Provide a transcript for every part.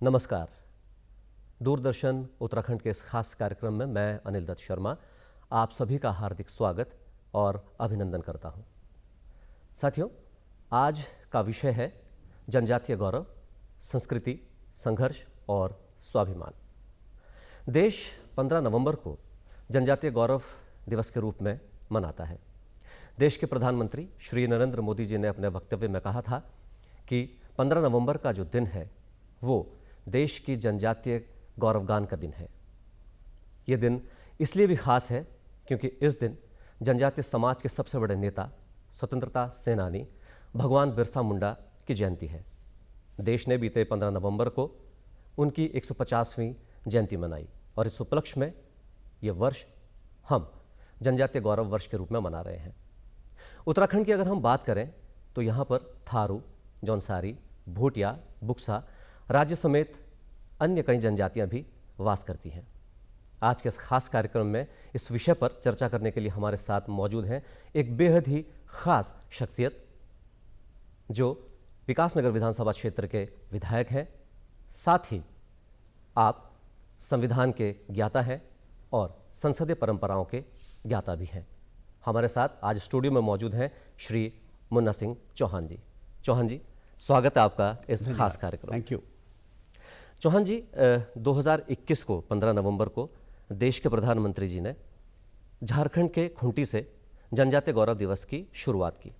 नमस्कार। दूरदर्शन उत्तराखंड के इस खास कार्यक्रम में मैं अनिल दत्त शर्मा आप सभी का हार्दिक स्वागत और अभिनंदन करता हूं। साथियों, आज का विषय है जनजातीय गौरव, संस्कृति, संघर्ष और स्वाभिमान। देश 15 नवंबर को जनजातीय गौरव दिवस के रूप में मनाता है। देश के प्रधानमंत्री श्री नरेंद्र मोदी जी ने अपने वक्तव्य में कहा था कि 15 नवंबर का जो दिन है वो देश की जनजातीय गौरवगान का दिन है। ये दिन इसलिए भी खास है क्योंकि इस दिन जनजातीय समाज के सबसे बड़े नेता, स्वतंत्रता सेनानी भगवान बिरसा मुंडा की जयंती है। देश ने बीते 15 नवंबर को उनकी 150वीं जयंती मनाई और इस उपलक्ष्य में ये वर्ष हम जनजातीय गौरव वर्ष के रूप में मना रहे हैं। उत्तराखंड की अगर हम बात करें तो यहाँ पर थारू, जौनसारी, भूटिया, बुक्सा राज्य समेत अन्य कई जनजातियां भी वास करती हैं। आज के इस खास कार्यक्रम में इस विषय पर चर्चा करने के लिए हमारे साथ मौजूद हैं एक बेहद ही खास शख्सियत जो विकासनगर विधानसभा क्षेत्र के विधायक हैं, साथ ही आप संविधान के ज्ञाता हैं और संसदीय परंपराओं के ज्ञाता भी हैं। हमारे साथ आज स्टूडियो में मौजूद हैं श्री मुन्ना सिंह चौहान जी। चौहान जी, स्वागत है आपका इस खास कार्यक्रम। Thank you. चौहान जी, 2021 को 15 नवंबर को देश के प्रधानमंत्री जी ने झारखंड के खूंटी से जनजातीय गौरव दिवस की शुरुआत की।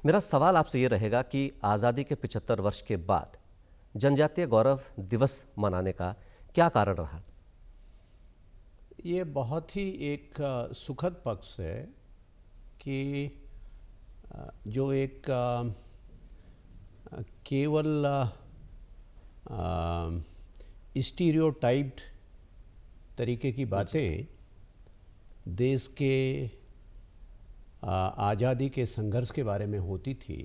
मेरा सवाल आपसे ये रहेगा कि आज़ादी के 75 वर्ष के बाद जनजातीय गौरव दिवस मनाने का क्या कारण रहा? ये बहुत ही एक सुखद पक्ष है कि जो एक केवल स्टीरियोटाइप्ड तरीके की बातें देश के आज़ादी के संघर्ष के बारे में होती थी,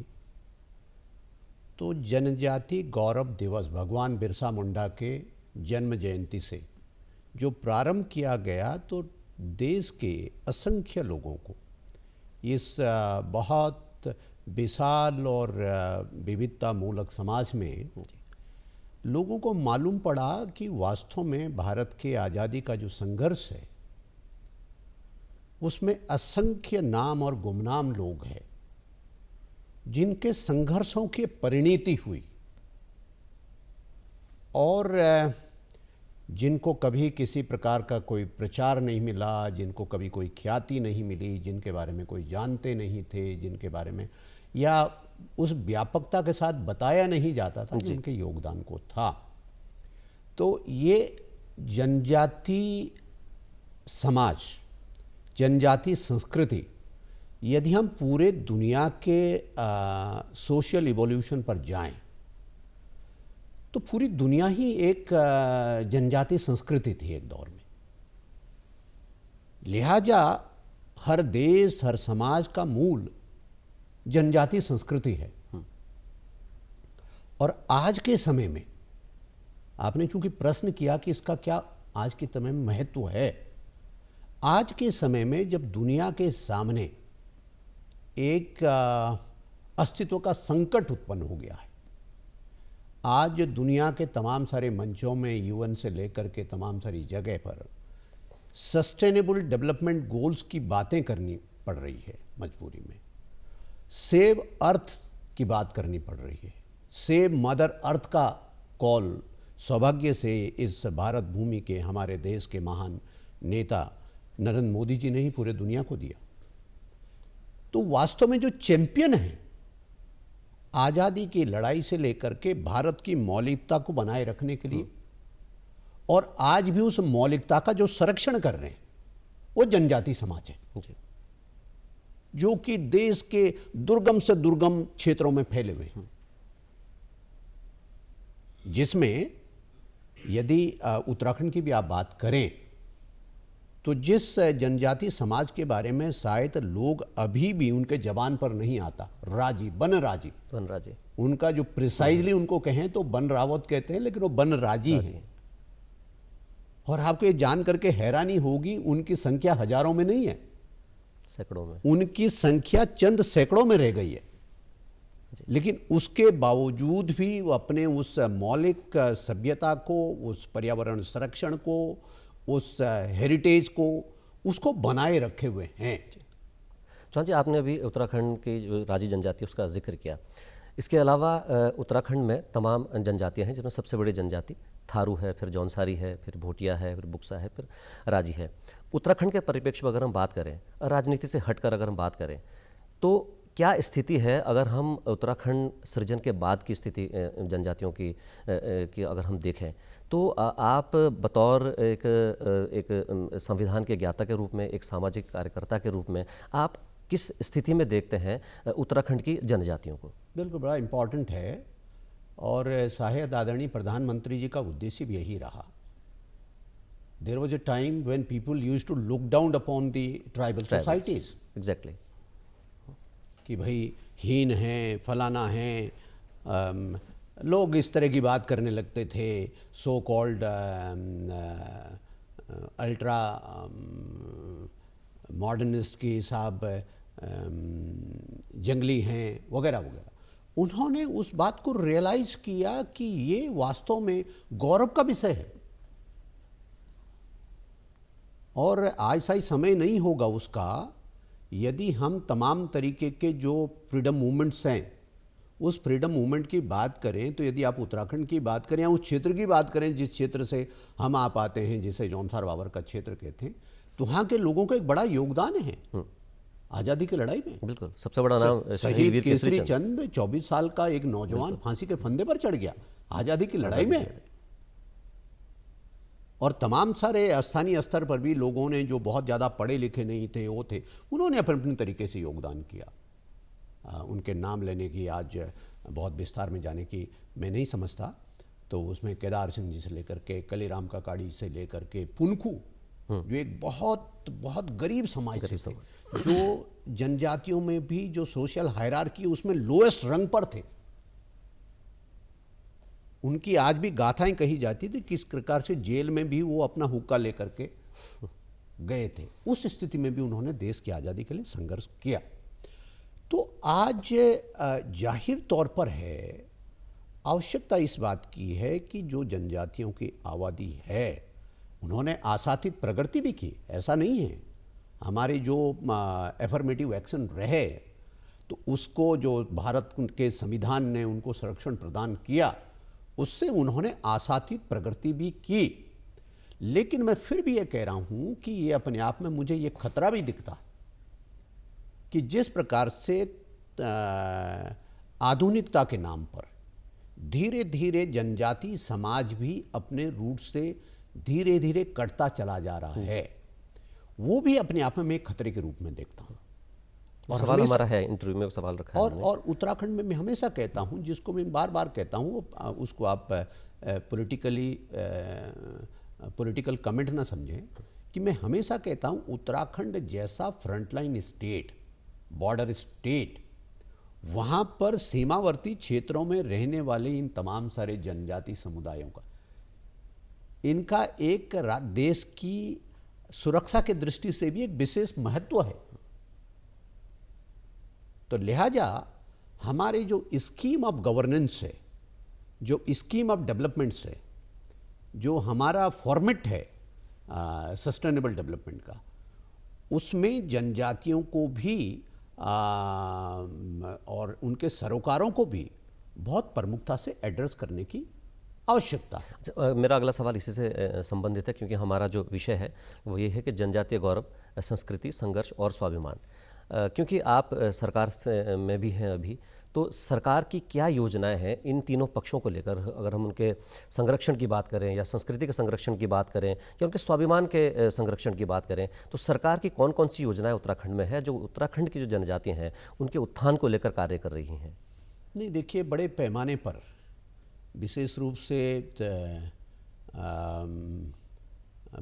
तो जनजाति गौरव दिवस भगवान बिरसा मुंडा के जन्म जयंती से जो प्रारंभ किया गया, तो देश के असंख्य लोगों को इस बहुत विशाल और विविधता मूलक समाज में लोगों को मालूम पड़ा कि वास्तव में भारत के आज़ादी का जो संघर्ष है उसमें असंख्य नाम और गुमनाम लोग हैं जिनके संघर्षों की परिणति हुई और जिनको कभी किसी प्रकार का कोई प्रचार नहीं मिला, जिनको कभी कोई ख्याति नहीं मिली, जिनके बारे में कोई जानते नहीं थे, जिनके बारे में या उस व्यापकता के साथ बताया नहीं जाता था जिनके योगदान को था। तो ये जनजाति समाज, जनजाति संस्कृति, यदि हम पूरे दुनिया के सोशल इवोल्यूशन पर जाएं तो पूरी दुनिया ही एक जनजाति संस्कृति थी एक दौर में। लिहाजा हर देश, हर समाज का मूल जनजाति संस्कृति है। और आज के समय में आपने चूंकि प्रश्न किया कि इसका क्या आज के समय में महत्व है, आज के समय में जब दुनिया के सामने एक अस्तित्व का संकट उत्पन्न हो गया है, आज दुनिया के तमाम सारे मंचों में यूएन से लेकर के तमाम सारी जगह पर सस्टेनेबल डेवलपमेंट गोल्स की बातें करनी पड़ रही है, मजबूरी में सेव अर्थ की बात करनी पड़ रही है। सेव मदर अर्थ का कॉल सौभाग्य से इस भारत भूमि के हमारे देश के महान नेता नरेंद्र मोदी जी ने ही पूरे दुनिया को दिया। तो वास्तव में जो चैंपियन है आज़ादी की लड़ाई से लेकर के भारत की मौलिकता को बनाए रखने के लिए और आज भी उस मौलिकता का जो संरक्षण कर रहे हैं वो जनजाति समाज है जी। जो कि देश के दुर्गम से दुर्गम क्षेत्रों में फैले हुए हैं, जिसमें यदि उत्तराखंड की भी आप बात करें तो जिस जनजाति समाज के बारे में शायद लोग अभी भी उनके जबान पर नहीं आता, राजी, बनराजी, उनका जो प्रिसाइजली उनको कहें तो बन रावत कहते हैं, लेकिन वो बनराजी है। और आपको ये जान करके हैरानी होगी, उनकी संख्या हजारों में नहीं है, सैकड़ों में, उनकी संख्या चंद सैकड़ों में रह गई है। लेकिन उसके बावजूद भी वो अपने उस मौलिक सभ्यता को, उस पर्यावरण संरक्षण को, उस हेरिटेज को, उसको बनाए रखे हुए हैं। चौहान जी, आपने अभी उत्तराखंड की जो राजी जनजाति उसका जिक्र किया। इसके अलावा उत्तराखंड में तमाम जनजातियां हैं, जिसमें सबसे बड़ी जनजाति थारू है, फिर जौनसारी है, फिर भोटिया है, फिर बुक्सा है, फिर राजी है। उत्तराखंड के परिप्रेक्ष्य में अगर हम बात करें, राजनीति से हटकर अगर हम बात करें, तो क्या स्थिति है अगर हम उत्तराखंड सृजन के बाद की स्थिति जनजातियों की अगर हम देखें, तो आप बतौर एक संविधान के ज्ञाता के रूप में, एक सामाजिक कार्यकर्ता के रूप में, आप किस स्थिति में देखते हैं उत्तराखंड की जनजातियों को? बिल्कुल, बड़ा इम्पॉर्टेंट है और शायद आदरणीय प्रधानमंत्री जी का उद्देश्य भी यही रहा। There was a time when people used to look down upon the tribal societies. Exactly. कि भाई हीन हैं, फलाना हैं, लोग इस तरह की बात करने लगते थे। सो कॉल्ड अल्ट्रा मॉडर्निस्ट की साहब जंगली हैं वगैरह वगैरह। उन्होंने उस बात को रियलाइज़ किया कि ये वास्तव में गौरव का विषय है और ऐसा ही समय नहीं होगा उसका यदि हम तमाम तरीके के जो फ्रीडम मूवमेंट्स हैं, उस फ्रीडम मूवमेंट की बात करें तो यदि आप उत्तराखंड की बात करें या उस क्षेत्र की बात करें जिस क्षेत्र से हम आप आते हैं, जिसे जौनसार बाबर का क्षेत्र कहते हैं, तो वहाँ के लोगों का एक बड़ा योगदान है आज़ादी की लड़ाई में। बिल्कुल, सबसे बड़ा नाम शहीद केसरी चंद 24 साल का एक नौजवान फांसी के फंदे पर चढ़ गया आज़ादी की लड़ाई में। और तमाम सारे स्थानीय स्तर पर भी लोगों ने, जो बहुत ज़्यादा पढ़े लिखे नहीं थे, वो थे, उन्होंने अपने अपने तरीके से योगदान किया। उनके नाम लेने की, आज बहुत विस्तार में जाने की मैं नहीं समझता, तो उसमें केदार सिंह जी से लेकर के, कलीराम काकाड़ी से लेकर के पुनखू, जो एक बहुत बहुत गरीब समाज से थे, जो जनजातियों में भी जो सोशल हायरार्की उसमें लोएस्ट रंग पर थे, उनकी आज भी गाथाएं कही जाती थी किस प्रकार से जेल में भी वो अपना हुक्का लेकर के गए थे। उस स्थिति में भी उन्होंने देश की आज़ादी के लिए संघर्ष किया। तो आज जाहिर तौर पर है, आवश्यकता इस बात की है कि जो जनजातियों की आबादी है, उन्होंने आशातीत प्रगति भी की, ऐसा नहीं है। हमारे जो एफर्मेटिव एक्शन रहे, तो उसको जो भारत के संविधान ने उनको संरक्षण प्रदान किया, उससे उन्होंने आशातीत प्रगति भी की। लेकिन मैं फिर भी ये कह रहा हूँ कि ये अपने आप में मुझे ये खतरा भी दिखता कि जिस प्रकार से आधुनिकता के नाम पर धीरे धीरे जनजाति समाज भी अपने रूट से धीरे धीरे कटता चला जा रहा है, वो भी अपने आप में मैं एक खतरे के रूप में देखता हूँ। और सवाल हमारा है, इंटरव्यू में सवाल रखा है और उत्तराखंड में मैं हमेशा कहता हूँ, जिसको मैं बार बार कहता हूँ, उसको आप पॉलिटिकल कमेंट ना समझें, कि मैं हमेशा कहता हूँ उत्तराखंड जैसा फ्रंटलाइन स्टेट, बॉर्डर स्टेट, वहाँ पर सीमावर्ती क्षेत्रों में रहने वाले इन तमाम सारे जनजाति समुदायों का, इनका एक देश की सुरक्षा के दृष्टि से भी एक विशेष महत्व है। तो लिहाजा हमारे जो स्कीम ऑफ गवर्नेंस है, जो स्कीम ऑफ डेवलपमेंट्स है, जो हमारा फॉर्मेट है सस्टेनेबल डेवलपमेंट का, उसमें जनजातियों को भी और उनके सरोकारों को भी बहुत प्रमुखता से एड्रेस करने की आवश्यकता है। मेरा अगला सवाल इसी से संबंधित है, क्योंकि हमारा जो विषय है वो ये है कि जनजातीय गौरव, संस्कृति, संघर्ष और स्वाभिमान। क्योंकि आप सरकार में भी हैं अभी, तो सरकार की क्या योजनाएं हैं इन तीनों पक्षों को लेकर? अगर हम उनके संरक्षण की बात करें, या संस्कृति के संरक्षण की बात करें, या उनके स्वाभिमान के संरक्षण की बात करें, तो सरकार की कौन कौन सी योजनाएं उत्तराखंड में है जो उत्तराखंड की जो जनजातियां हैं उनके उत्थान को लेकर कार्य कर रही हैं? नहीं, देखिए, बड़े पैमाने पर विशेष रूप से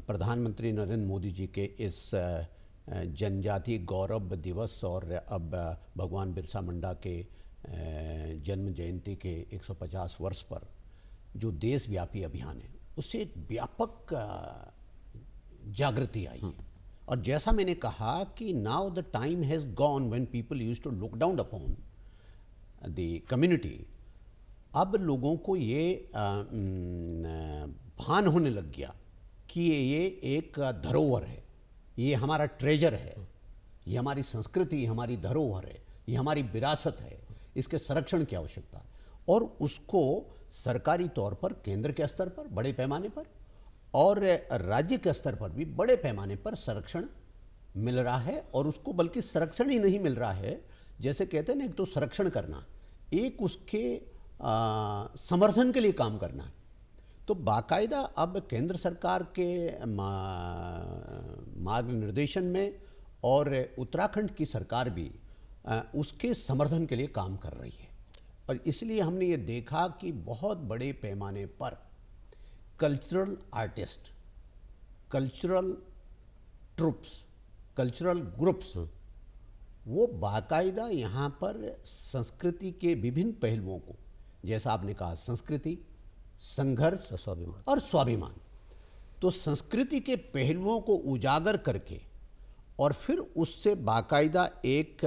प्रधानमंत्री नरेंद्र मोदी जी के इस जनजातीय गौरव दिवस और अब भगवान बिरसा मुंडा के जन्म जयंती के 150 वर्ष पर जो देशव्यापी अभियान है, उससे एक व्यापक जागृति आई। और जैसा मैंने कहा कि now the time has gone when people used to look down upon the community, अब लोगों को ये भान होने लग गया कि ये एक धरोहर है, ये हमारा ट्रेजर है, ये हमारी संस्कृति, हमारी धरोहर है, ये हमारी विरासत है, इसके संरक्षण की आवश्यकता है। और उसको सरकारी तौर पर केंद्र के स्तर पर बड़े पैमाने पर और राज्य के स्तर पर भी बड़े पैमाने पर संरक्षण मिल रहा है। और उसको बल्कि संरक्षण ही नहीं मिल रहा है, जैसे कहते हैं ना, एक तो संरक्षण करना, एक उसके समर्थन के लिए काम करना है। तो बाकायदा अब केंद्र सरकार के मार्गनिर्देशन में और उत्तराखंड की सरकार भी उसके समर्थन के लिए काम कर रही है। और इसलिए हमने ये देखा कि बहुत बड़े पैमाने पर cultural artist, cultural troops, cultural groups, वो बाकायदा यहाँ पर संस्कृति के विभिन्न पहलुओं को, जैसा आपने कहा, संस्कृति, संघर्ष और स्वाभिमान, तो संस्कृति के पहलुओं को उजागर करके और फिर उससे बाकायदा एक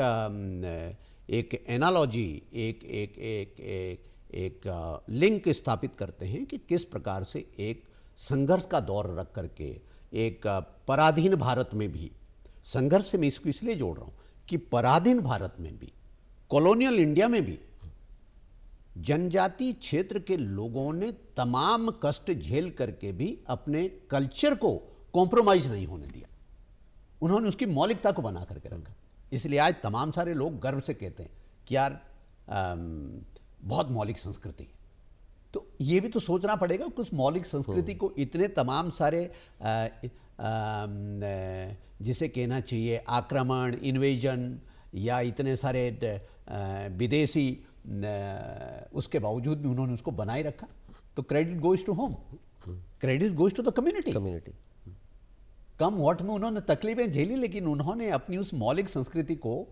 एनालॉजी, एक लिंक स्थापित करते हैं कि किस प्रकार से एक संघर्ष का दौर रख करके एक पराधीन भारत में भी, संघर्ष से मैं इसको इसलिए जोड़ रहा हूँ कि पराधीन भारत में भी, कॉलोनियल इंडिया में भी जनजाति क्षेत्र के लोगों ने तमाम कष्ट झेल करके भी अपने कल्चर को कॉम्प्रोमाइज नहीं होने दिया। उन्होंने उसकी मौलिकता को बना करके रखा। इसलिए आज तमाम सारे लोग गर्व से कहते हैं कि यार बहुत मौलिक संस्कृति है। तो ये भी तो सोचना पड़ेगा कि उस मौलिक संस्कृति को इतने तमाम सारे जिसे कहना चाहिए आक्रमण, इन्वेजन या इतने सारे विदेशी, उसके बावजूद भी उन्होंने उसको बनाए रखा। तो credit goes to home, credit goes to the community. Come what may उन्होंने तकलीफें झेली, लेकिन उन्होंने अपनी उस मौलिक संस्कृति को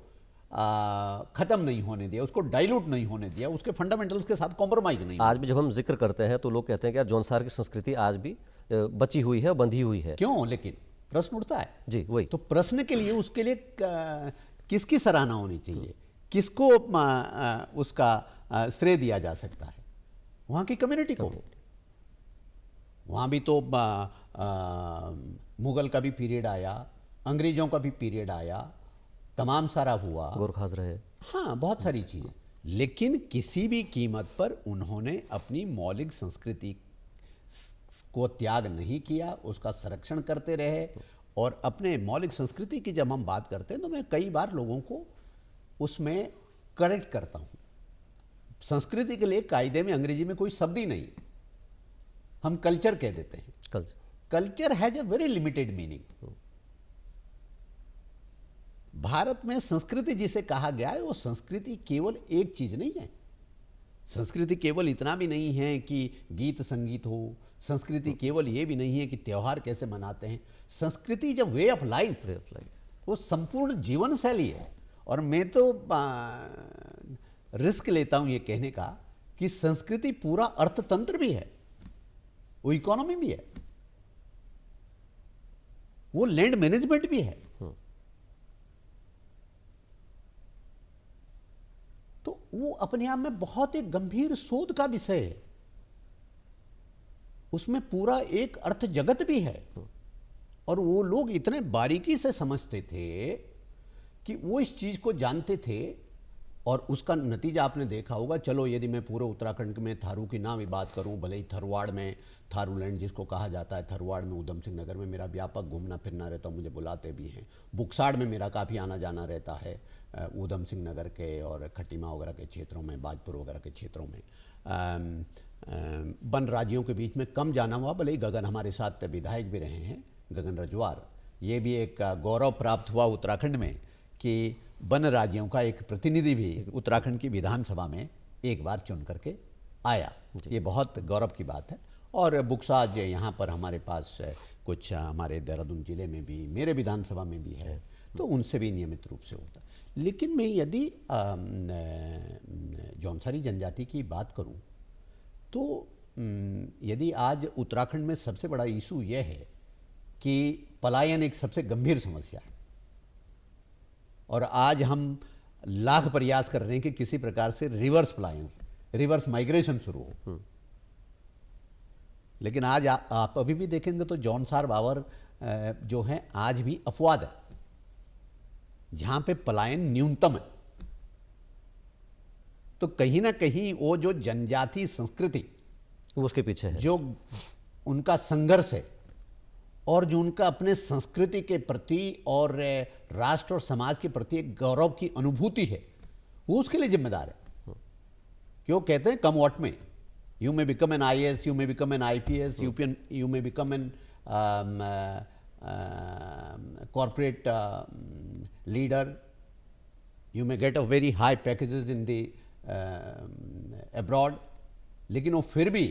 खत्म नहीं होने दिया, उसको डाइल्यूट नहीं होने दिया, उसके फंडामेंटल्स के साथ कॉम्प्रोमाइज नहीं। आज भी जब हम जिक्र करते हैं तो लोग कहते हैं कि यार जौनसार की संस्कृति आज भी बची हुई है, बंधी हुई है। क्यों? लेकिन प्रश्न उठता है जी, वही तो प्रश्न के लिए, उसके लिए किसकी सराहना होनी चाहिए, किसको उसका श्रेय दिया जा सकता है? वहाँ की कम्युनिटी को। वहाँ भी तो मुगल का भी पीरियड आया, अंग्रेजों का भी पीरियड आया, तमाम सारा हुआ, गोरखाज रहे, हाँ बहुत सारी चीज़ें, लेकिन किसी भी कीमत पर उन्होंने अपनी मौलिक संस्कृति को त्याग नहीं किया, उसका संरक्षण करते रहे। और अपने मौलिक संस्कृति की जब हम बात करते हैं तो मैं कई बार लोगों को उसमें करेक्ट करता हूँ। संस्कृति के लिए कायदे में अंग्रेजी में कोई शब्द ही नहीं, हम कल्चर कह देते हैं। Culture has a very limited meaning. Bharat में संस्कृति जिसे कहा गया है, वो संस्कृति केवल एक चीज नहीं है। संस्कृति केवल इतना भी नहीं है कि गीत संगीत हो, संस्कृति केवल ये भी नहीं है कि त्यौहार कैसे मनाते हैं। संस्कृति जब वे ऑफ लाइफ, वो संपूर्ण जीवन शैली है। और मैं तो रिस्क लेता हूं ये कहने का कि संस्कृति पूरा अर्थतंत्र भी है, वो इकोनॉमी भी है, वो लैंड मैनेजमेंट भी है। तो वो अपने आप में बहुत एक गंभीर शोध का विषय है, उसमें पूरा एक अर्थ जगत भी है। और वो लोग इतने बारीकी से समझते थे कि वो इस चीज को जानते थे। और उसका नतीजा आपने देखा होगा। चलो यदि मैं पूरे उत्तराखंड में थारू की ना भी बात करूं, भले ही थरवाड़ में, थारूलैंड जिसको कहा जाता है, थरवाड़ में, उधम सिंह नगर में मेरा व्यापक घूमना फिरना रहता, मुझे बुलाते भी हैं। बुक्साड़ में मेरा काफ़ी आना जाना रहता है, उधम सिंह नगर के और खटीमा वगैरह के क्षेत्रों में, बाजपुर वगैरह के क्षेत्रों में। वन राज्यों के बीच में कम जाना हुआ, भले ही गगन हमारे साथ विधायक भी रहे हैं, गगन रजवार। ये भी एक गौरव प्राप्त हुआ उत्तराखंड में कि वन राज्यों का एक प्रतिनिधि भी उत्तराखंड की विधानसभा में एक बार चुन करके आया। ये बहुत गौरव की बात है। और बुक्साज यहाँ पर हमारे पास कुछ, हमारे देहरादून जिले में भी, मेरे विधानसभा में भी है, तो उनसे भी नियमित रूप से होता है। लेकिन मैं यदि जौनसारी जनजाति की बात करूं तो यदि आज उत्तराखंड में सबसे बड़ा इशू यह है कि पलायन एक सबसे गंभीर समस्या है। और आज हम लाख प्रयास कर रहे हैं कि किसी प्रकार से रिवर्स पलायन, रिवर्स माइग्रेशन शुरू हो। लेकिन आज आप अभी भी देखेंगे तो जॉन सार बावर जो है आज भी अपवाद है, जहां पे पलायन न्यूनतम है। तो कहीं ना कहीं वो जो जनजाति संस्कृति, वो उसके पीछे है। जो उनका संघर्ष है और जो उनका अपने संस्कृति के प्रति और राष्ट्र और समाज के प्रति एक गौरव की अनुभूति है, वो उसके लिए जिम्मेदार है। क्यों कहते हैं कम व्हाट में, you may become an IAS, you may become an IPS, you may become an corporate leader, you may get a very high packages in the abroad, लेकिन वो फिर भी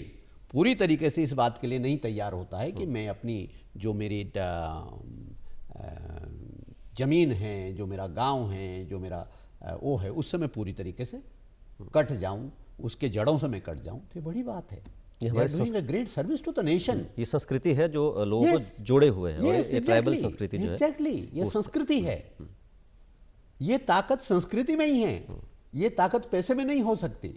पूरी तरीके से इस बात के लिए नहीं तैयार होता है कि मैं अपनी जो मेरी ज़मीन है, जो मेरा गांव है, जो मेरा वो है, उससे मैं पूरी तरीके से कट जाऊं, उसके जड़ों से मैं कट जाऊं। तो ये बड़ी बात है। ये हमारे doing a great service to the nation. ये संस्कृति है जो लोगों को जोड़े हुए हैं, और ये ट्राइबल संस्कृति जो है, एग्जैक्टली ये संस्कृति है। ये ताकत संस्कृति में ही है, ये ताकत पैसे में नहीं हो सकती।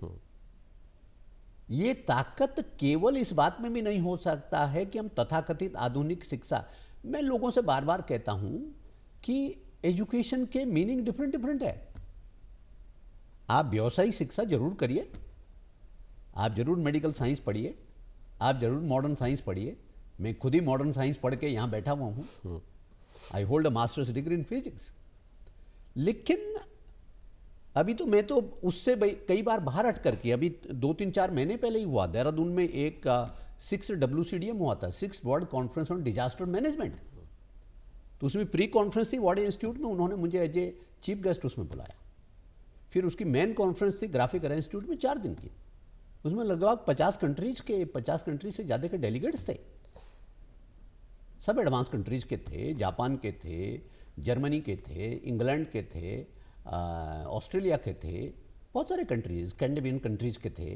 ये ताकत केवल इस बात में भी नहीं हो सकता है कि हम तथाकथित आधुनिक शिक्षा, मैं लोगों से बार बार कहता हूं कि एजुकेशन के मीनिंग डिफरेंट डिफरेंट है। आप व्यावसायिक शिक्षा जरूर करिए, आप जरूर मेडिकल साइंस पढ़िए, आप जरूर मॉडर्न साइंस पढ़िए। मैं खुद ही मॉडर्न साइंस पढ़ के यहां बैठा हुआ हूं। I hold a masters degree in physics. लेकिन अभी तो मैं तो उससे कई बार बाहर हट करके, अभी 2-3-4 महीने पहले ही हुआ, देहरादून में एक 6 WCDM हुआ था, 6 world conference on disaster management. तो उसमें प्री कॉन्फ्रेंस थी वार्डे इंस्टीट्यूट में, उन्होंने मुझे एज ए चीफ गेस्ट उसमें बुलाया। फिर उसकी मेन कॉन्फ्रेंस थी ग्राफिक अरेंज इंस्टीट्यूट में 4 दिन की। उसमें लगभग 50 कंट्रीज से ज़्यादा के डेलीगेट्स थे। सब एडवांस कंट्रीज के थे, जापान के थे, जर्मनी के थे, इंग्लैंड के थे, ऑस्ट्रेलिया के थे, बहुत सारे कंट्रीज, स्कैंडिनेवियन कंट्रीज के थे।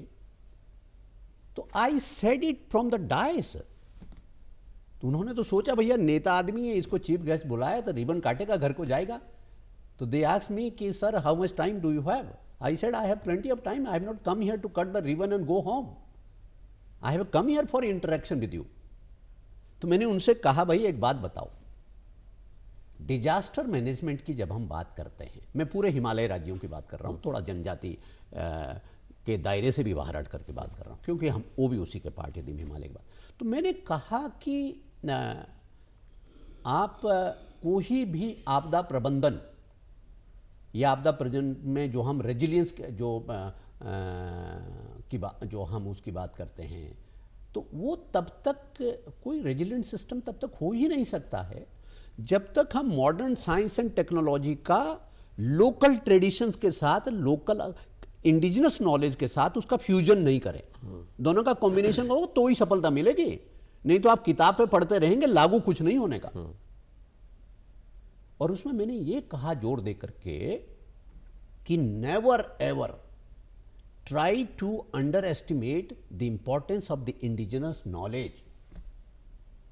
तो I said it from the dais. तो उन्होंने तो सोचा भैया नेता आदमी है, इसको चीफ गेस्ट बुलाया तो रिबन काटेगा, घर को जाएगा। तो दे आस्क्ड मी कि sir how much time do you have? I said I have plenty of time, I have not come here to cut the ribbon and go home, I have come here for interaction with you. तो मैंने उनसे कहा भाई एक बात बताओ, disaster management की जब हम बात करते हैं, मैं पूरे हिमालय राज्यों की बात कर रहा हूँ, थोड़ा जनजाति के दायरे से भी बाहर हट करके बात कर रहा हूँ, क्योंकि हम वो भी उसी के पार्ट यदि हिमालय की बात। तो मैंने कहा कि आप कोई भी आपदा प्रबंधन या आपदा प्रबंधन में जो हम रेजिलियंस जो हम उसकी बात करते हैं, तो वो तब तक कोई रेजिलियंट सिस्टम तब तक हो ही नहीं सकता है जब तक हम मॉडर्न साइंस एंड टेक्नोलॉजी का लोकल ट्रेडिशंस के साथ, लोकल इंडिजिनस नॉलेज के साथ उसका फ्यूजन नहीं करें। दोनों का कॉम्बिनेशन हो तो ही सफलता मिलेगी, नहीं तो आप किताब पे पढ़ते रहेंगे, लागू कुछ नहीं होने का। और उसमें मैंने ये कहा जोर दे करके कि never ever try to underestimate the importance of the indigenous knowledge.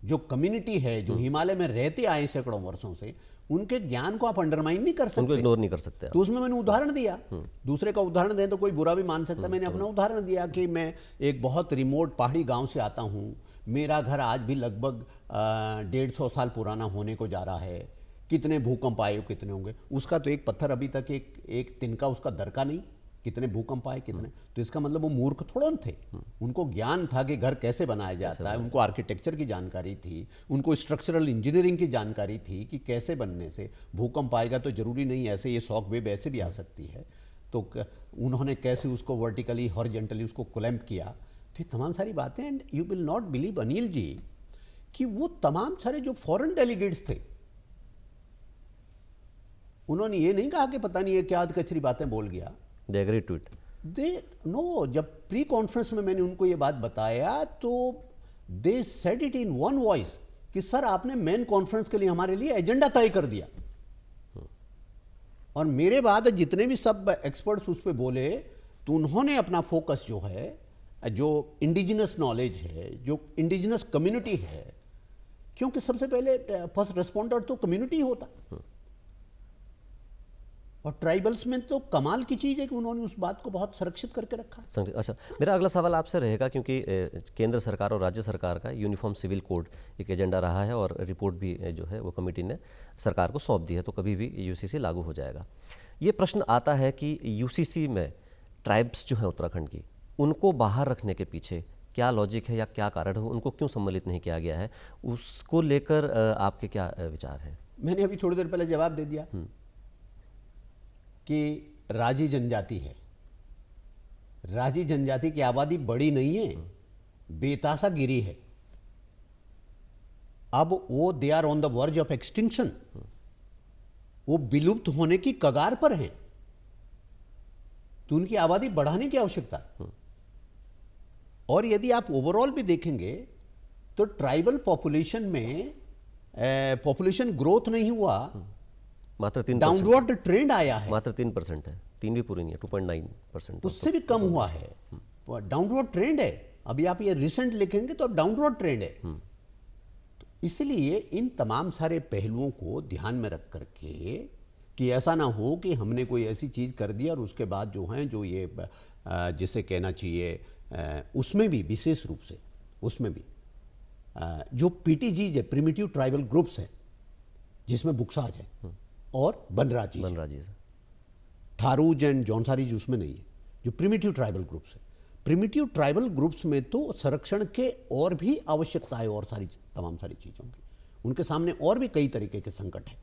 जो कम्युनिटी है, जो हिमालय में रहते आए सैकड़ों वर्षों से, उनके ज्ञान को आप अंडरमाइन नहीं कर सकते, उनको इग्नोर नहीं कर सकते। तो उसमें मैंने उदाहरण दिया। दूसरे का उदाहरण दें तो कोई बुरा भी मान सकता है। मैंने अपना उदाहरण दिया कि मैं एक बहुत रिमोट पहाड़ी गांव से आता हूं, मेरा घर आज भी लगभग 150 साल पुराना होने को जा रहा है। कितने भूकंप आए, कितने होंगे, उसका तो एक पत्थर अभी तक एक तिनका उसका दरका नहीं, कितने भूकंप आए कितने। तो इसका मतलब वो मूर्ख थोड़ा थे, उनको ज्ञान था कि घर कैसे बनाया जाता है, उनको आर्किटेक्चर की जानकारी थी, उनको स्ट्रक्चरल इंजीनियरिंग की जानकारी थी कि कैसे बनने से भूकंप आएगा तो जरूरी नहीं ऐसे ये शॉक वेव ऐसे भी आ सकती है। तो उन्होंने कैसे उसको वर्टिकली हॉरिजॉन्टली उसको क्लैंप किया। तो ये तमाम सारी बातें, and you will not believe Anil ji कि वो तमाम सारे जो फॉरेन डेलीगेट्स थे, उन्होंने ये नहीं कहा कि पता नहीं ये क्या कचरी बातें बोल गया। They agreed to it. जब प्री कॉन्फ्रेंस में मैंने उनको ये बात बताया तो they said it in one voice कि सर आपने मेन कॉन्फ्रेंस के लिए हमारे लिए एजेंडा तय कर दिया। और मेरे बाद जितने भी सब एक्सपर्ट्स उस पर बोले तो उन्होंने अपना फोकस जो है, जो इंडिजिनस नॉलेज है, जो इंडिजिनस कम्युनिटी है, क्योंकि सबसे पहले फर्स्ट रिस्पॉन्डर तो कम्युनिटी होता। और ट्राइबल्स में तो कमाल की चीज़ है कि उन्होंने उस बात को बहुत संरक्षित करके रखा। अच्छा, मेरा अगला सवाल आपसे रहेगा, क्योंकि केंद्र सरकार और राज्य सरकार का यूनिफॉर्म सिविल कोड एक एजेंडा रहा है और रिपोर्ट भी जो है वो कमेटी ने सरकार को सौंप दी है, तो कभी भी यूसीसी लागू हो जाएगा। ये प्रश्न आता है कि यूसीसी में ट्राइब्स जो है उत्तराखंड की, उनको बाहर रखने के पीछे क्या लॉजिक है या क्या कारण है, उनको क्यों सम्मिलित नहीं किया गया है, उसको लेकर आपके क्या विचार हैं? मैंने अभी थोड़ी देर पहले जवाब दे दिया कि राजी जनजाति है। राजी जनजाति की आबादी बड़ी नहीं है, बेतासा गिरी है। अब वो they are on the verge of extinction, वो विलुप्त होने की कगार पर हैं, तो उनकी आबादी बढ़ाने की आवश्यकता। और यदि आप ओवरऑल भी देखेंगे तो ट्राइबल पॉपुलेशन में पॉपुलेशन ग्रोथ नहीं हुआ, मात्र 3%, डाउनवर्ड ट्रेंड आया है। मात्र 3% है, 3 भी पूरी नहीं है, 2.9%, उससे भी कम हुआ है, डाउनवर्ड ट्रेंड है। अभी आप ये रिसेंट लिखेंगे तो डाउनवर्ड ट्रेंड है। तो इसलिए इन तमाम सारे पहलुओं को ध्यान में रख करके कि ऐसा ना हो कि हमने कोई ऐसी चीज़ कर दी और उसके बाद जो है जो ये जिसे कहना चाहिए उसमें भी विशेष रूप से उसमें भी जो पीटीजीज है, प्रिमिटिव ट्राइबल ग्रुप्स हैं, जिसमें बुक्साज है और बनराजीज, थारूज एंड जौनसारीज उसमें नहीं है, जो प्रिमिटिव ट्राइबल ग्रुप्स है। प्रिमिटिव ट्राइबल ग्रुप्स में तो संरक्षण के और भी आवश्यकता है और तमाम सारी चीज़ों की, उनके सामने और भी कई तरीके के संकट हैं।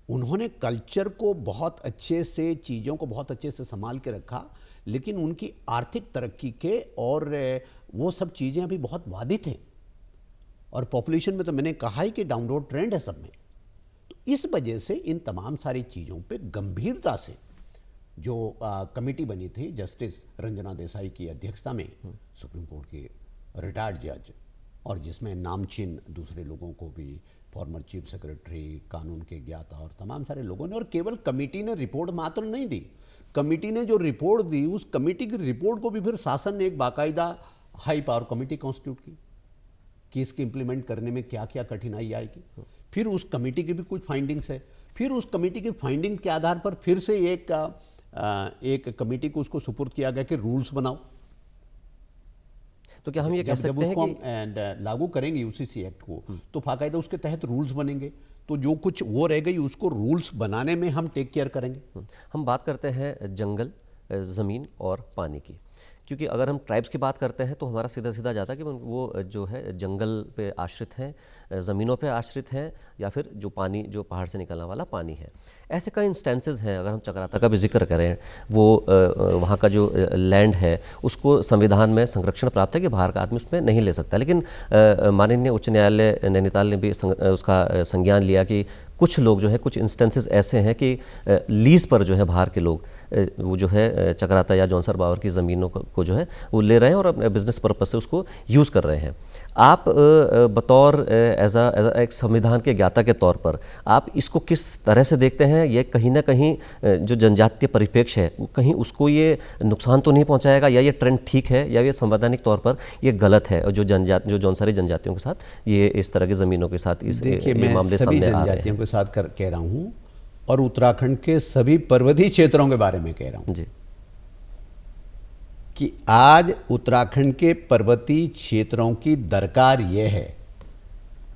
उन्होंने कल्चर को बहुत अच्छे से, चीज़ों को बहुत अच्छे से संभाल के रखा, लेकिन उनकी आर्थिक तरक्की के और वो सब चीज़ें अभी बहुत बाधित हैं। और पॉपुलेशन में तो मैंने कहा ही कि डाउनवर्ड ट्रेंड है सब में। तो इस वजह से इन तमाम सारी चीज़ों पे गंभीरता से जो कमेटी बनी थी जस्टिस रंजना देसाई की अध्यक्षता में, सुप्रीम कोर्ट के रिटायर्ड जज, और जिसमें नामचीन दूसरे लोगों को भी, फॉर्मर चीफ सेक्रेटरी, कानून के ज्ञाता और तमाम सारे लोगों ने, और केवल कमेटी ने रिपोर्ट मात्र नहीं दी, कमेटी ने जो रिपोर्ट दी उस कमेटी की रिपोर्ट को भी फिर शासन ने एक बाकायदा हाई पावर कमेटी कॉन्स्टिट्यूट की कि इसके इम्प्लीमेंट करने में क्या क्या कठिनाई आएगी। फिर उस कमेटी की भी कुछ फाइंडिंग्स है, फिर उस कमेटी की फाइंडिंग के आधार पर फिर से एक कमेटी को उसको सुपुर्द किया गया कि रूल्स बनाओ। तो क्या हम ये कह सकते हैं कि लागू करेंगे यूसीसी एक्ट को तो बाकायदा उसके तहत रूल्स बनेंगे, तो जो कुछ वो रह गई उसको रूल्स बनाने में हम टेक केयर करेंगे। हम बात करते हैं जंगल, ज़मीन और पानी की, क्योंकि अगर हम ट्राइब्स की बात करते हैं तो हमारा सीधा सीधा जाता है कि वो जो है जंगल पे आश्रित हैं, ज़मीनों पे आश्रित हैं, या फिर जो पानी, जो पहाड़ से निकलने वाला पानी है। ऐसे कई इंस्टेंसेस हैं। अगर हम चक्राता का भी जिक्र करें, वो वहाँ का जो लैंड है उसको संविधान में संरक्षण प्राप्त है कि बाहर का आदमी उसमें नहीं ले सकता, लेकिन माननीय उच्च न्यायालय नैनीताल ने भी उसका संज्ञान लिया कि कुछ लोग जो है, कुछ इंस्टेंसेस ऐसे हैं कि लीज पर जो है बाहर के लोग वो जो है चक्राता या जौनसर बावर की ज़मीनों को जो है वो ले रहे हैं और अपने बिजनेस पर्पज से उसको यूज़ कर रहे हैं। आप बतौर एज एक संविधान के ज्ञाता के तौर पर आप इसको किस तरह से देखते हैं? ये कहीं ना कहीं जो जनजातीय परिप्रेक्ष्य है कहीं उसको ये नुकसान तो नहीं पहुंचाएगा, या ये ट्रेंड ठीक है, या ये संवैधानिक तौर पर ये गलत है? जो जौनसारी जनजातियों के साथ ये इस तरह की ज़मीनों के साथ इस मामले सामने आ रहे हैं। के साथ कह रहा हूँ और उत्तराखंड के सभी पर्वतीय क्षेत्रों के बारे में कह रहा हूँ जी, कि आज उत्तराखंड के पर्वतीय क्षेत्रों की दरकार यह है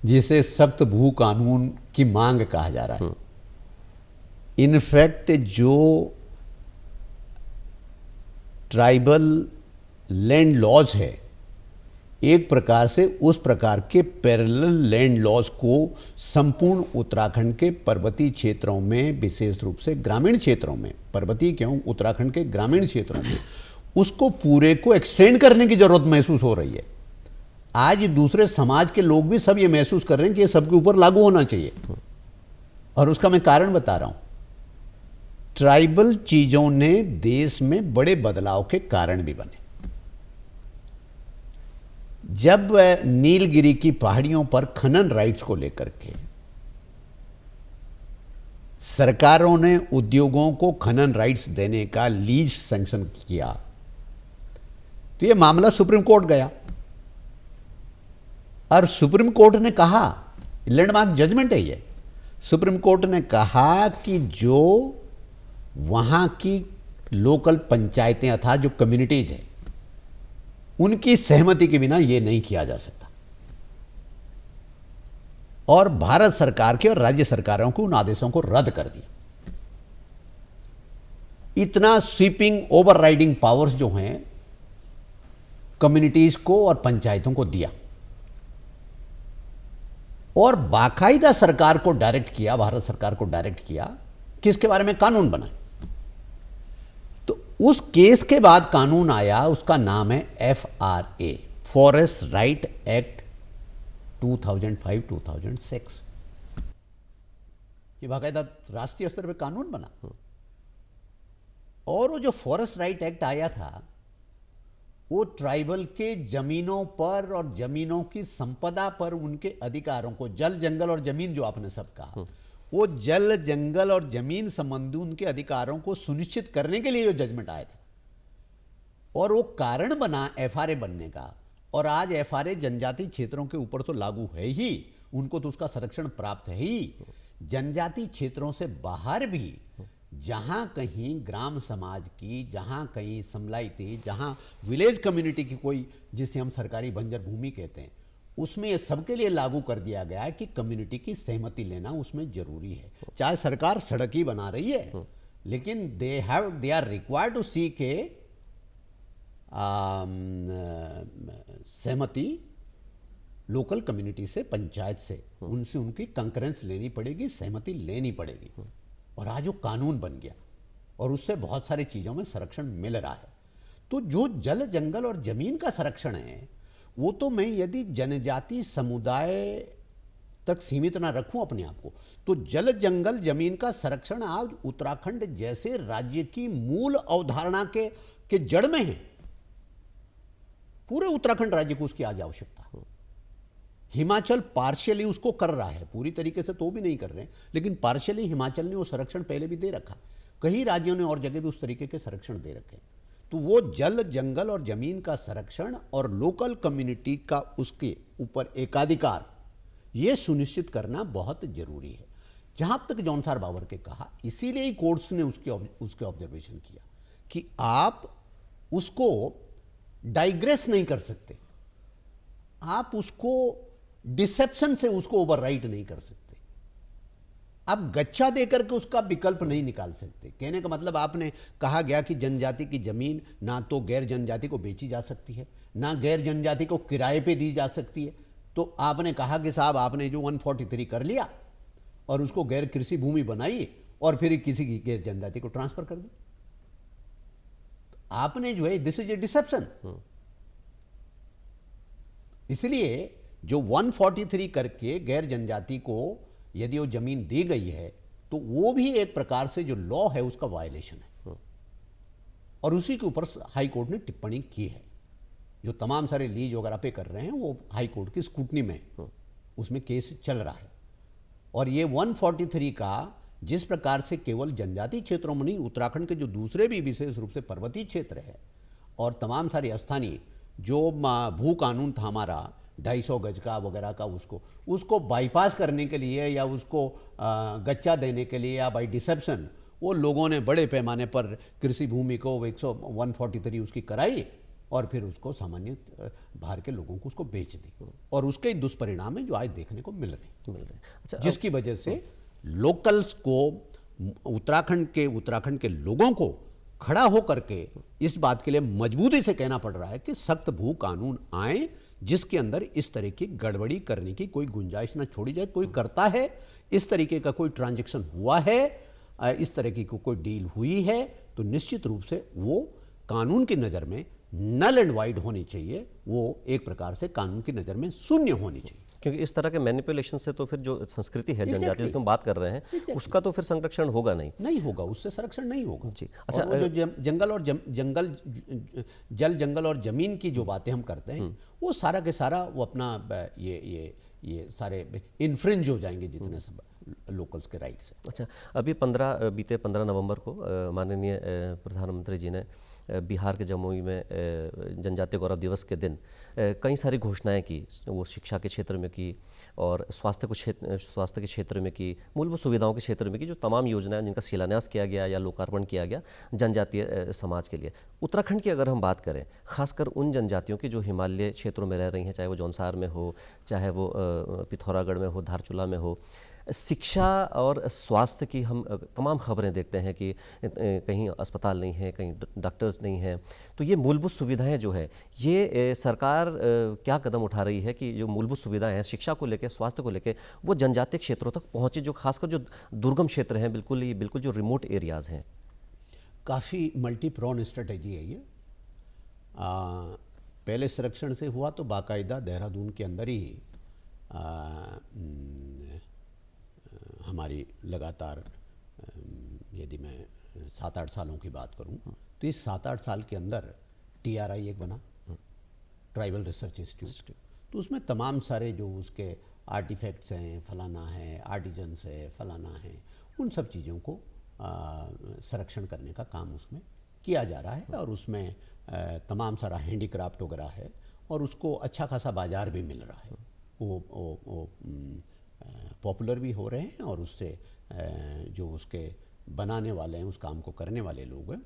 जिसे सख्त भू कानून की मांग कहा जा रहा है। इनफैक्ट जो ट्राइबल लैंड लॉज है, एक प्रकार से उस प्रकार के पैरेलल लैंड लॉज को संपूर्ण उत्तराखंड के पर्वतीय क्षेत्रों में, विशेष रूप से ग्रामीण क्षेत्रों में, पर्वतीय क्यों, उत्तराखंड के ग्रामीण क्षेत्रों में उसको पूरे को एक्सटेंड करने की जरूरत महसूस हो रही है। आज दूसरे समाज के लोग भी सब ये महसूस कर रहे हैं कि ये सबके ऊपर लागू होना चाहिए, और उसका मैं कारण बता रहा हूं। ट्राइबल चीजों ने देश में बड़े बदलाव के कारण भी बने। जब नीलगिरी की पहाड़ियों पर खनन राइट्स को लेकर के सरकारों ने उद्योगों को खनन राइट्स देने का लीज सैंक्शन किया, तो यह मामला सुप्रीम कोर्ट गया और सुप्रीम कोर्ट ने कहा, लैंडमार्क जजमेंट है ये, सुप्रीम कोर्ट ने कहा कि जो वहाँ की लोकल पंचायतें अर्थात जो कम्युनिटीज हैं उनकी सहमति के बिना ये नहीं किया जा सकता, और भारत सरकार के और राज्य सरकारों को उन आदेशों को रद्द कर दिया। इतना स्वीपिंग ओवरराइडिंग पावर्स जो हैं कम्युनिटीज को और पंचायतों को दिया, और बाकायदा सरकार को डायरेक्ट किया, भारत सरकार को डायरेक्ट किया कि इसके बारे में कानून बनाए। तो उस केस के बाद कानून आया, उसका नाम है FRA, फॉरेस्ट राइट एक्ट 2005-2006। ये बाकायदा राष्ट्रीय स्तर पे कानून बना। और वो जो फॉरेस्ट राइट एक्ट आया था वो ट्राइबल के जमीनों पर और जमीनों की संपदा पर उनके अधिकारों को, जल जंगल और जमीन जो आपने शब्द कहा, वो जल जंगल और जमीन संबंधी उनके अधिकारों को सुनिश्चित करने के लिए जो जजमेंट आया था, और वो कारण बना FRA बनने का। और आज FRA जनजाति क्षेत्रों के ऊपर तो लागू है ही, उनको तो उसका संरक्षण प्राप्त है ही। जनजाति क्षेत्रों से बाहर भी जहां कहीं ग्राम समाज की, जहां कहीं समलाइती, जहां विलेज कम्युनिटी की कोई, जिसे हम सरकारी बंजर भूमि कहते हैं, उसमें ये सबके लिए लागू कर दिया गया है कि कम्युनिटी की सहमति लेना उसमें जरूरी है। चाहे सरकार सड़क ही बना रही है, लेकिन they are required to seek a सहमति लोकल कम्युनिटी से, पंचायत से, उनसे उनकी कंकरेंस लेनी पड़ेगी, सहमति लेनी पड़ेगी। और आज वो कानून बन गया और उससे बहुत सारी चीज़ों में संरक्षण मिल रहा है। तो जो जल जंगल और जमीन का संरक्षण है वो तो मैं यदि जनजाति समुदाय तक सीमित ना रखूं अपने आप को, तो जल जंगल जमीन का संरक्षण आज उत्तराखंड जैसे राज्य की मूल अवधारणा के जड़ में है। पूरे उत्तराखंड राज्य को उसकी आज आवश्यकता है। हिमाचल पार्शियली उसको कर रहा है, पूरी तरीके से तो भी नहीं कर रहे, लेकिन पार्शियली हिमाचल ने वो संरक्षण पहले भी दे रखा। कई राज्यों ने और जगह भी उस तरीके के संरक्षण दे रखे। तो वो जल जंगल और जमीन का संरक्षण और लोकल कम्युनिटी का उसके ऊपर एकाधिकार, ये सुनिश्चित करना बहुत जरूरी है। जहां तक जॉनसार बाबर के कहा, इसीलिए ही कोर्ट्स ने उसके ऑब्जर्वेशन किया कि आप उसको डाइग्रेस नहीं कर सकते, आप उसको डिसेप्शन से उसको ओवरराइट नहीं कर सकते, आप गच्छा देकर के उसका विकल्प नहीं निकाल सकते। कहने का मतलब आपने कहा गया कि जनजाति की जमीन ना तो गैर जनजाति को बेची जा सकती है, ना गैर जनजाति को किराए पे दी जा सकती है। तो आपने कहा कि साहब आपने जो 143 कर लिया और उसको गैर कृषि भूमि बनाई और फिर किसी की गैर जनजाति को ट्रांसफर कर दी। तो आपने जो है, दिस इज ए डिसेप्शन। इसलिए जो 143 करके गैर जनजाति को यदि वो जमीन दी गई है तो वो भी एक प्रकार से जो लॉ है उसका वायलेशन है, और उसी के ऊपर हाई कोर्ट ने टिप्पणी की है। जो तमाम सारे लीज वगैरह पे कर रहे हैं वो हाई कोर्ट की स्क्रूटनी में उसमें केस चल रहा है। और ये 143 का जिस प्रकार से केवल जनजाति क्षेत्रों में नहीं, उत्तराखंड के जो दूसरे भी विशेष रूप से पर्वतीय क्षेत्र है और तमाम सारे स्थानीय जो भू कानून था हमारा 250 गज का वगैरह का, उसको बाईपास करने के लिए या उसको गच्चा देने के लिए या बाई डिसेप्शन वो लोगों ने बड़े पैमाने पर कृषि भूमि को 143 उसकी कराई और फिर उसको सामान्य बाहर के लोगों को उसको बेच दी, और उसके दुष्परिणाम है जो आज देखने को मिल रहे। अच्छा, जिसकी वजह से लोकल्स को, उत्तराखंड के लोगों को खड़ा होकर के इस बात के लिए मजबूती से कहना पड़ रहा है कि सख्त भू कानून आए जिसके अंदर इस तरह की गड़बड़ी करने की कोई गुंजाइश ना छोड़ी जाए। कोई करता है, इस तरीके का कोई ट्रांजैक्शन हुआ है, इस तरह की कोई डील हुई है, तो निश्चित रूप से वो कानून की नज़र में नल एंड वाइड होनी चाहिए, वो एक प्रकार से कानून की नज़र में शून्य होनी चाहिए। क्योंकि इस तरह के मैनिपुलेशन से तो फिर जो संस्कृति है जनजाति जिसकी हम बात कर रहे हैं उसका तो फिर संरक्षण होगा नहीं होगा, उससे संरक्षण नहीं होगा जी। अच्छा, वो जो जल जंगल और जमीन की जो बातें हम करते हैं वो सारा के सारा वो अपना ये सारे इन्फ्रिंज हो जाएंगे जितने सब, लोकल्स के राइट्स है। अच्छा, अभी बीते 15 नवंबर को माननीय प्रधानमंत्री जी ने बिहार के जमुई में जनजातीय गौरव दिवस के दिन कई सारी घोषणाएं की। वो शिक्षा के क्षेत्र में की और स्वास्थ्य के क्षेत्र में की, मूलभूत सुविधाओं के क्षेत्र में की, जो तमाम योजनाएं जिनका शिलान्यास किया गया या लोकार्पण किया गया जनजातीय समाज के लिए। उत्तराखंड की अगर हम बात करें, खासकर उन जनजातियों की जो हिमालय क्षेत्रों में रह रही हैं, चाहे वो जौनसार में हो, चाहे वो पिथौरागढ़ में हो, धारचूला में हो, शिक्षा और स्वास्थ्य की हम तमाम खबरें देखते हैं कि कहीं अस्पताल नहीं है, कहीं डॉक्टर्स नहीं हैं। तो ये मूलभूत सुविधाएं जो है, ये सरकार क्या कदम उठा रही है कि जो मूलभूत सुविधाएं हैं शिक्षा को लेकर, स्वास्थ्य को लेकर, वो जनजातीय क्षेत्रों तक पहुँचे, जो खासकर जो दुर्गम क्षेत्र हैं, बिल्कुल जो रिमोट एरियाज़ हैं। काफ़ी मल्टी प्रॉन स्ट्रेटेजी है ये। पहले संरक्षण से हुआ तो बाकायदा देहरादून के अंदर ही हमारी लगातार, यदि मैं 7-8 सालों की बात करूं, तो इस 7-8 साल के अंदर TRI एक बना, ट्राइबल रिसर्च इंस्टीट्यूट। तो उसमें तमाम सारे जो उसके आर्टिफैक्ट्स हैं, फलाना है, आर्टिजन्स है, फलाना है, उन सब चीज़ों को संरक्षण करने का काम उसमें किया जा रहा है। और उसमें तमाम सारा हैंडीक्राफ्ट वगैरह है और उसको अच्छा खासा बाज़ार भी मिल रहा है। वो पॉपुलर भी हो रहे हैं और उससे जो उसके बनाने वाले हैं, उस काम को करने वाले लोग हैं,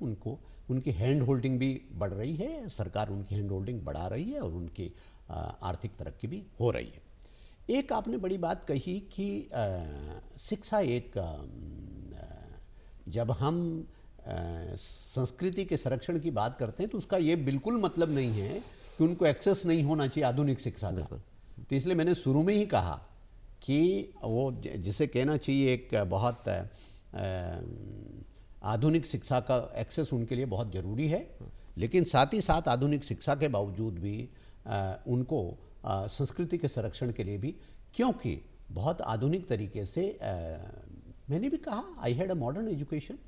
उनकी हैंड होल्डिंग भी बढ़ रही है। सरकार उनकी हैंड होल्डिंग बढ़ा रही है और उनकी आर्थिक तरक्की भी हो रही है। एक आपने बड़ी बात कही कि शिक्षा जब हम संस्कृति के संरक्षण की बात करते हैं तो उसका ये बिल्कुल मतलब नहीं है कि उनको एक्सेस नहीं होना चाहिए आधुनिक शिक्षा का। तो इसलिए मैंने शुरू में ही कहा कि वो जिसे कहना चाहिए एक बहुत आधुनिक शिक्षा का एक्सेस उनके लिए बहुत ज़रूरी है, लेकिन साथ ही साथ आधुनिक शिक्षा के बावजूद भी उनको संस्कृति के संरक्षण के लिए भी, क्योंकि बहुत आधुनिक तरीके से मैंने भी कहा I had a modern education,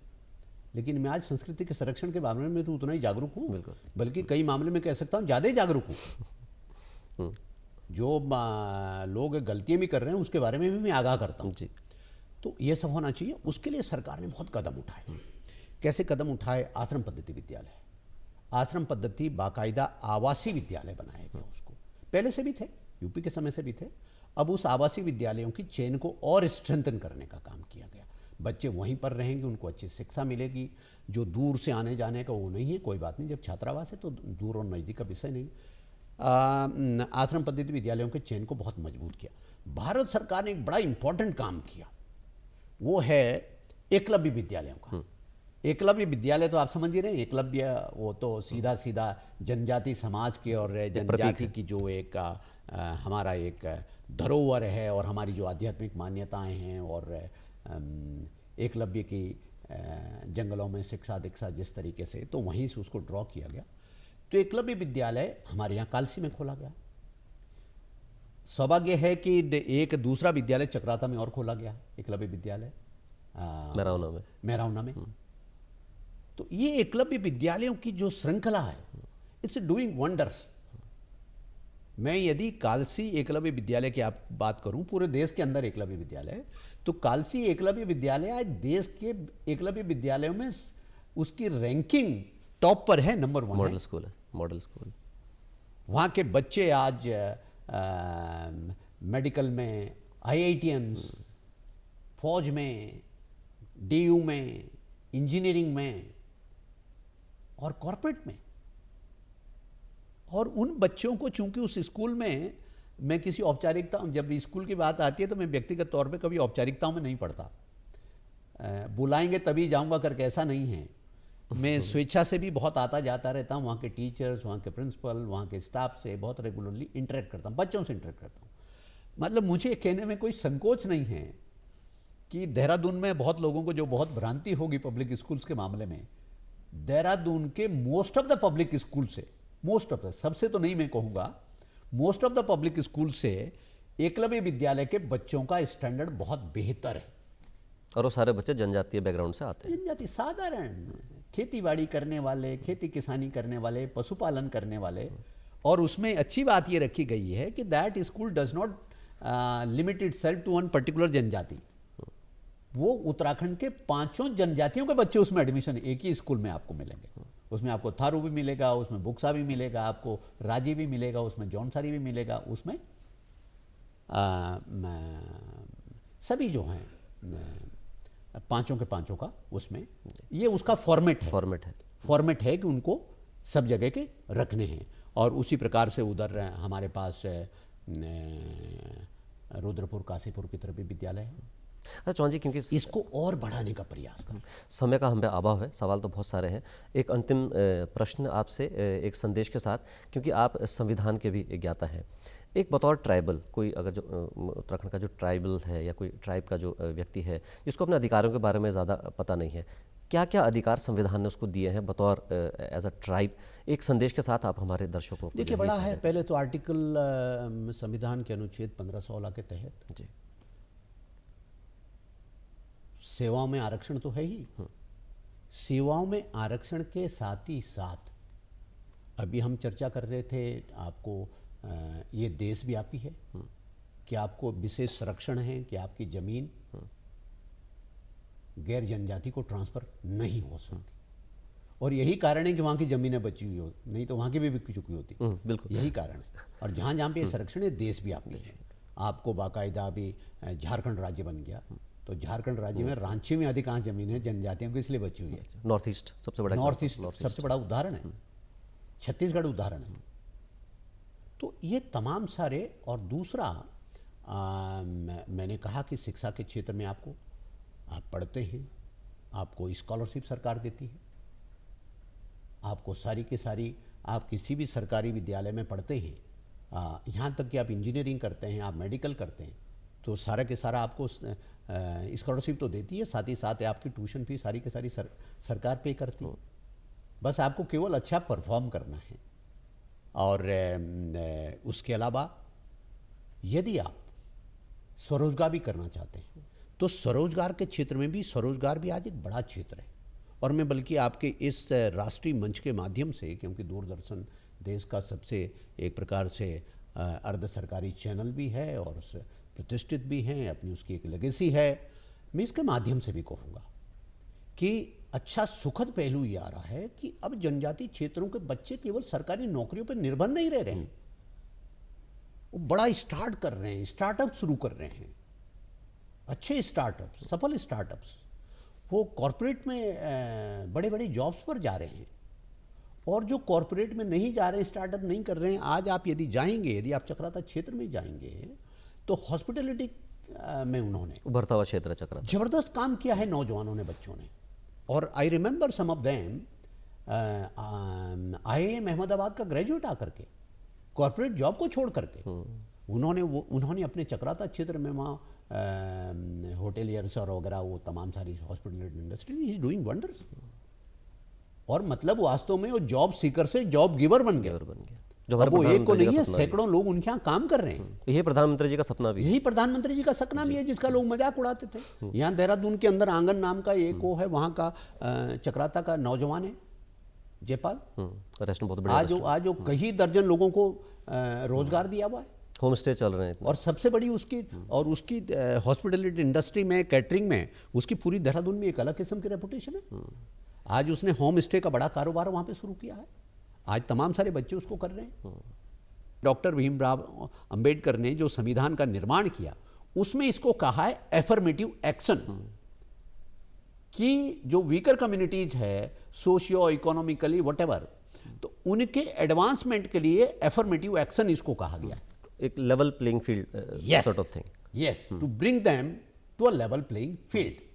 लेकिन मैं आज संस्कृति के संरक्षण के बारे में तो उतना ही जागरूक हूँ, बल्कि कई मामले में कह सकता हूँ ज़्यादा ही जागरूक हूँ। जो लोग गलतियाँ भी कर रहे हैं उसके बारे में भी मैं आगाह करता हूँ। तो ये सब होना चाहिए। उसके लिए सरकार ने बहुत कदम उठाए। कैसे कदम उठाए? आश्रम पद्धति विद्यालय, आश्रम पद्धति बाकायदा आवासीय विद्यालय बनाए गए। उसको पहले से भी थे, यूपी के समय से भी थे। अब उस आवासीय विद्यालयों की चेन को और स्ट्रेंथन करने का काम किया गया। बच्चे वहीं पर रहेंगे, उनको अच्छी शिक्षा मिलेगी। जो दूर से आने जाने का वो नहीं है, कोई बात नहीं, जब छात्रावास है तो दूर और नज़दीक का विषय नहीं। आश्रम पद्धति विद्यालयों के चेन को बहुत मजबूत किया। भारत सरकार ने एक बड़ा इंपॉर्टेंट काम किया, वो है एकलव्य विद्यालयों का। एकलव्य विद्यालय तो आप समझ ही रहे हैं, एकलव्य वो तो सीधा सीधा जनजाति समाज के और जनजाति की जो एक हमारा एक धरोहर है और हमारी जो आध्यात्मिक मान्यताएं हैं, और एकलव्य की जंगलों में शिक्षा दीक्षा जिस तरीके से, तो वहीं से उसको ड्रॉ किया गया। तो एकलव्य विद्यालय हमारे यहाँ कालसी में खोला गया। सौभाग्य है कि एक दूसरा विद्यालय चक्राता में और खोला गया, एकलव्य विद्यालय मैरावना में। तो ये एकलव्य विद्यालयों की जो श्रृंखला है, इट्स डूइंग वंडर्स। मैं यदि कालसी एकलव्य विद्यालय की आप बात करूं, पूरे देश के अंदर एकलव्य विद्यालय है, तो कालसी एकलव्य विद्यालय आज देश के एकलव्य विद्यालयों में उसकी रैंकिंग टॉप पर है, नंबर 1 मॉडल स्कूल है, मॉडल स्कूल। वहाँ के बच्चे आज मेडिकल में, IITians, फौज में, DU में, इंजीनियरिंग में और कॉर्पोरेट में। और उन बच्चों को चूंकि उस स्कूल में, मैं किसी औपचारिकता, जब स्कूल की बात आती है तो मैं व्यक्तिगत तौर पे कभी औपचारिकताओं में नहीं पढ़ता, बुलाएंगे तभी जाऊंगा करके ऐसा नहीं है। मैं स्वेच्छा से भी बहुत आता जाता रहता हूँ। वहाँ के टीचर्स, वहाँ के प्रिंसिपल, वहाँ के स्टाफ से बहुत रेगुलरली इंटरेक्ट करता हूँ, बच्चों से इंटरेक्ट करता हूँ। मतलब मुझे कहने में कोई संकोच नहीं है कि देहरादून में बहुत लोगों को जो बहुत भ्रांति होगी पब्लिक स्कूल्स के मामले में, देहरादून के most of the public school से, मोस्ट ऑफ द, सबसे तो नहीं मैं कहूँगा, most of the public school से एकलव्य विद्यालय के बच्चों का स्टैंडर्ड बहुत बेहतर है। और वो सारे बच्चे जनजातीय बैकग्राउंड से आते हैं। जनजाति साधारण खेती-बाड़ी करने वाले, खेती किसानी करने वाले, पशुपालन करने वाले। और उसमें अच्छी बात ये रखी गई है कि that school does not limit itself to one particular जनजाति। वो उत्तराखंड के 5 जनजातियों के बच्चे उसमें एडमिशन एक ही स्कूल में आपको मिलेंगे। उसमें आपको थारू भी मिलेगा, उसमें बुक्सा भी मिलेगा, आपको राजी भी मिलेगा, उसमें जौनसारी भी मिलेगा, उसमें सभी जो हैं 5 के 5 का उसमें ये उसका फॉर्मेट है कि उनको सब जगह के रखने हैं। और उसी प्रकार से उधर हमारे पास रुद्रपुर काशीपुर की तरफ भी विद्यालय है। अच्छा चौहान जी, क्योंकि इसको और बढ़ाने का प्रयास करें। समय का हम पे अभाव है, सवाल तो बहुत सारे हैं। एक अंतिम प्रश्न आपसे एक संदेश के साथ, क्योंकि आप संविधान के भी ज्ञाता हैं, एक बतौर ट्राइबल कोई अगर जो उत्तराखंड का जो ट्राइबल है या कोई ट्राइब का जो व्यक्ति है जिसको अपने अधिकारों के बारे में ज़्यादा पता नहीं है, क्या क्या अधिकार संविधान ने उसको दिए हैं बतौर एज अ ट्राइब, एक संदेश के साथ आप हमारे दर्शकों को देखिए बड़ा है। पहले तो आर्टिकल संविधान के अनुच्छेद 1516 के तहत जी सेवाओं में आरक्षण तो है ही। सेवाओं में आरक्षण के साथ ही साथ अभी हम चर्चा कर रहे थे आपको ये देशव्यापी है कि आपको विशेष संरक्षण है कि आपकी जमीन गैर जनजाति को ट्रांसफर नहीं हो सकती। और यही कारण है कि वहाँ की ज़मीनें बची हुई हो, नहीं तो वहाँ की भी बिक चुकी होती। बिल्कुल यही कारण है। और जहाँ जहाँ पे संरक्षण है देशव्यापी है। आपको बाकायदा अभी झारखंड राज्य बन गया तो झारखंड राज्य में रांची में अधिकांश जमीन है जनजातियों की, इसलिए बची हुई है। नॉर्थ ईस्ट सबसे बड़ा सबसे बड़ा उदाहरण है। छत्तीसगढ़ उदाहरण है। तो ये तमाम सारे। और दूसरा मैंने कहा कि शिक्षा के क्षेत्र में आपको आप पढ़ते हैं, आपको स्कॉलरशिप सरकार देती है, आपको सारी की सारी आप किसी भी सरकारी विद्यालय में पढ़ते हैं, यहाँ तक कि आप इंजीनियरिंग करते हैं, आप मेडिकल करते हैं, तो सारा के सारा आपको स्कॉलरशिप तो देती है, साथ ही साथ आपकी ट्यूशन फीस सारी की सारी सरकार पे करती है। बस आपको केवल अच्छा परफॉर्म करना है। और उसके अलावा यदि आप स्वरोजगार भी करना चाहते हैं तो स्वरोजगार के क्षेत्र में भी, स्वरोजगार भी आज एक बड़ा क्षेत्र है। और मैं बल्कि आपके इस राष्ट्रीय मंच के माध्यम से, क्योंकि दूरदर्शन देश का सबसे एक प्रकार से अर्ध सरकारी चैनल भी है और प्रतिष्ठित भी हैं, अपनी उसकी एक लेगेसी है, मैं इसके माध्यम से भी कहूँगा कि अच्छा सुखद पहलू ये आ रहा है कि अब जनजातीय क्षेत्रों के बच्चे केवल सरकारी नौकरियों पर निर्भर नहीं रह रहे हैं, वो बड़ा स्टार्ट कर रहे हैं, स्टार्टअप शुरू कर रहे हैं, अच्छे स्टार्टअप्स, सफल स्टार्टअप्स। वो कॉरपोरेट में बड़े बड़े जॉब्स पर जा रहे हैं। और जो कॉरपोरेट में नहीं जा रहे, स्टार्टअप नहीं कर रहे हैं, आज आप यदि जाएंगे, यदि आप चक्राता क्षेत्र में जाएंगे तो हॉस्पिटैलिटी में उन्होंने उभरता हुआ क्षेत्र चक्राता जबरदस्त काम किया है नौजवानों ने, बच्चों ने। और I remember some of them IIM Ahmedabad का ग्रेजुएट आकर के कॉर्पोरेट जॉब को छोड़ करके उन्होंने अपने चक्राता क्षेत्र में वहाँ होटेलियर्स और वगैरह वो तमाम सारी hospital industry he is doing wonders. और मतलब वास्तव में वो जॉब सीकर से जॉब गिवर बन गया। जो वो एक को नहीं है, सैकड़ों लोग उनके यहाँ काम कर रहे हैं। यही प्रधानमंत्री जी का सपना भी, यही प्रधानमंत्री जी का सपना भी है, जिसका लोग मजाक उड़ाते थे। यहाँ देहरादून के अंदर आंगन नाम का एक वो है, वहाँ का चक्राता का नौजवान है जयपाल, आज वो कई दर्जन लोगों को रोजगार दिया हुआ है, होम स्टे चल रहे हैं। और सबसे बड़ी उसकी हॉस्पिटलिटी इंडस्ट्री में, कैटरिंग में उसकी पूरी देहरादून में एक अलग किस्म की रेपुटेशन है। आज उसने होम स्टे का बड़ा कारोबार वहाँ पे शुरू किया है। आज तमाम सारे बच्चे उसको कर रहे हैं। डॉक्टर भीमराव अंबेडकर ने जो संविधान का निर्माण किया उसमें इसको कहा है एफर्मेटिव एक्शन, कि जो वीकर कम्युनिटीज है सोशियो इकोनॉमिकली व्हाटएवर, तो उनके एडवांसमेंट के लिए एफर्मेटिव एक्शन इसको कहा गया। एक level playing field sort of thing. Yes, to bring them to a level playing field.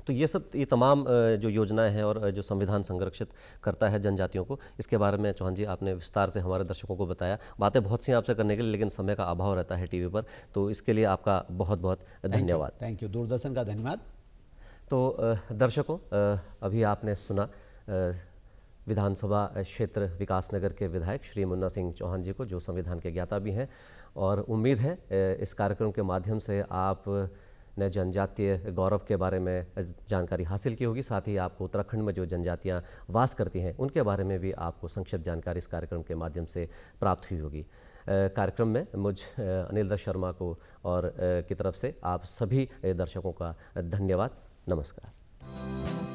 तो ये तमाम जो योजनाएं हैं और जो संविधान संरक्षित करता है जनजातियों को, इसके बारे में चौहान जी आपने विस्तार से हमारे दर्शकों को बताया। बातें बहुत सी आपसे करने के लिए, लेकिन समय का अभाव रहता है टीवी पर, तो इसके लिए आपका बहुत बहुत धन्यवाद। थैंक यू, दूरदर्शन का धन्यवाद। तो दर्शकों, अभी आपने सुना विधानसभा क्षेत्र विकासनगर के विधायक श्री मुन्ना सिंह चौहान जी को, जो संविधान के ज्ञाता भी हैं, और उम्मीद है इस कार्यक्रम के माध्यम से आप ने जनजातीय गौरव के बारे में जानकारी हासिल की होगी। साथ ही आपको उत्तराखंड में जो जनजातियां वास करती हैं उनके बारे में भी आपको संक्षिप्त जानकारी इस कार्यक्रम के माध्यम से प्राप्त हुई होगी। कार्यक्रम में मुझ अनिल दत्त शर्मा को और की तरफ से आप सभी दर्शकों का धन्यवाद। नमस्कार।